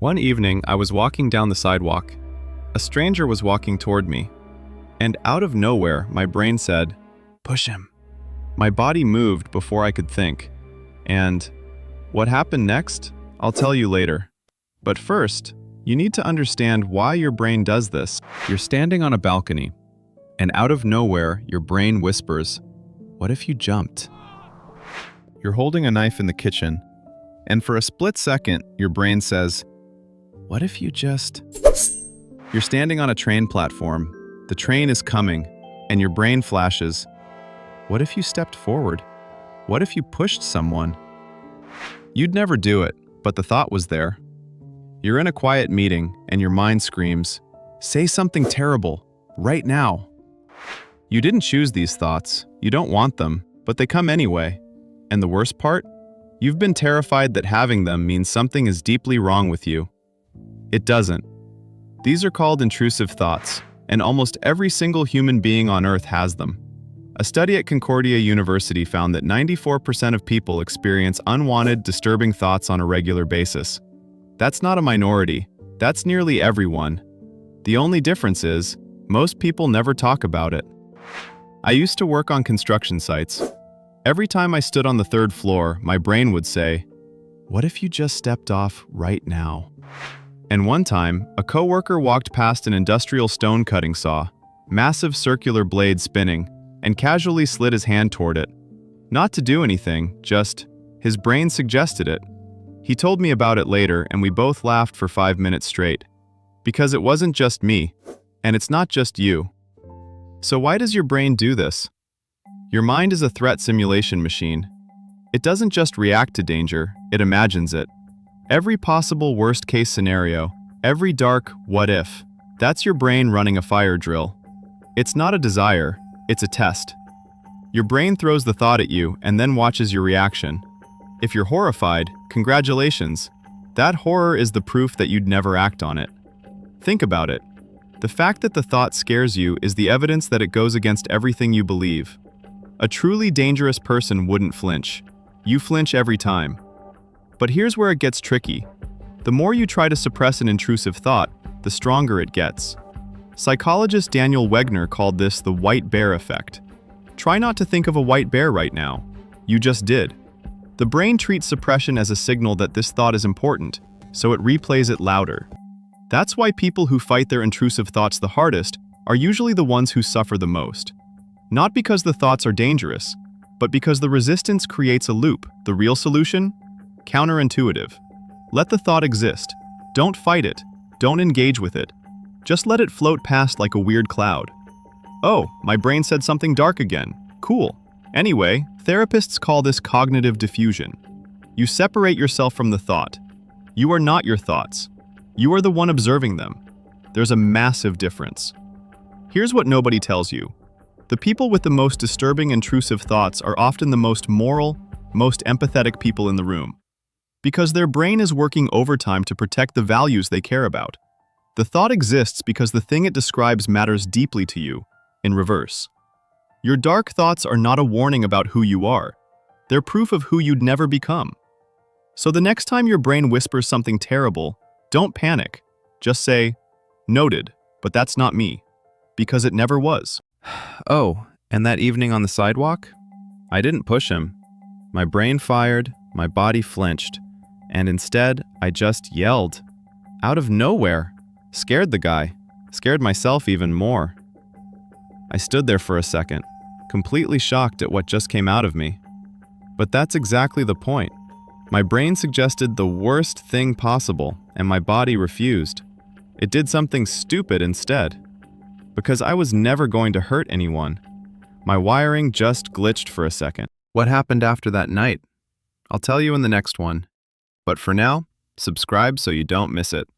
One evening, I was walking down the sidewalk. A stranger was walking toward me, and out of nowhere, my brain said, "Push him." My body moved before I could think, and what happened next, I'll tell you later. But first, you need to understand why your brain does this. You're standing on a balcony, and out of nowhere, your brain whispers, "What if you jumped?" You're holding a knife in the kitchen, and for a split second, your brain says, "What if you just..." You're standing on a train platform, the train is coming, and your brain flashes, "What if you stepped forward? What if you pushed someone?" You'd never do it, but the thought was there. You're in a quiet meeting, and your mind screams, "Say something terrible, right now." You didn't choose these thoughts, you don't want them, but they come anyway. And the worst part? You've been terrified that having them means something is deeply wrong with you. It doesn't. These are called intrusive thoughts, and almost every single human being on Earth has them. A study at Concordia University found that 94% of people experience unwanted, disturbing thoughts on a regular basis. That's not a minority, that's nearly everyone. The only difference is, most people never talk about it. I used to work on construction sites. Every time I stood on the third floor, my brain would say, "What if you just stepped off right now?" And one time, a coworker walked past an industrial stone cutting saw, massive circular blade spinning, and casually slid his hand toward it. Not to do anything, just, his brain suggested it. He told me about it later, and we both laughed for 5 minutes straight. Because it wasn't just me, and it's not just you. So why does your brain do this? Your mind is a threat simulation machine. It doesn't just react to danger, it imagines it. Every possible worst-case scenario, every dark what if, that's your brain running a fire drill. It's not a desire, it's a test. Your brain throws the thought at you and then watches your reaction. If you're horrified, congratulations. That horror is the proof that you'd never act on it. Think about it. The fact that the thought scares you is the evidence that it goes against everything you believe. A truly dangerous person wouldn't flinch. You flinch every time. But here's where it gets tricky. The more you try to suppress an intrusive thought, the stronger it gets. Psychologist Daniel Wegner called this the white bear effect. Try not to think of a white bear right now. You just did. The brain treats suppression as a signal that this thought is important, so it replays it louder. That's why people who fight their intrusive thoughts the hardest are usually the ones who suffer the most. Not because the thoughts are dangerous, but because the resistance creates a loop. The real solution? Counterintuitive. Let the thought exist. Don't fight it. Don't engage with it. Just let it float past like a weird cloud. Oh, my brain said something dark again. Cool. Anyway, therapists call this cognitive diffusion. You separate yourself from the thought. You are not your thoughts. You are the one observing them. There's a massive difference. Here's what nobody tells you. The people with the most disturbing intrusive thoughts are often the most moral, most empathetic people in the room. Because their brain is working overtime to protect the values they care about. The thought exists because the thing it describes matters deeply to you, in reverse. Your dark thoughts are not a warning about who you are. They're proof of who you'd never become. So the next time your brain whispers something terrible, don't panic. Just say, "Noted, but that's not me." Because it never was. Oh, and that evening on the sidewalk? I didn't push him. My brain fired, my body flinched, and instead, I just yelled. Out of nowhere. Scared the guy. Scared myself even more. I stood there for a second, completely shocked at what just came out of me. But that's exactly the point. My brain suggested the worst thing possible, and my body refused. It did something stupid instead. Because I was never going to hurt anyone. My wiring just glitched for a second. What happened after that night? I'll tell you in the next one. But for now, subscribe so you don't miss it.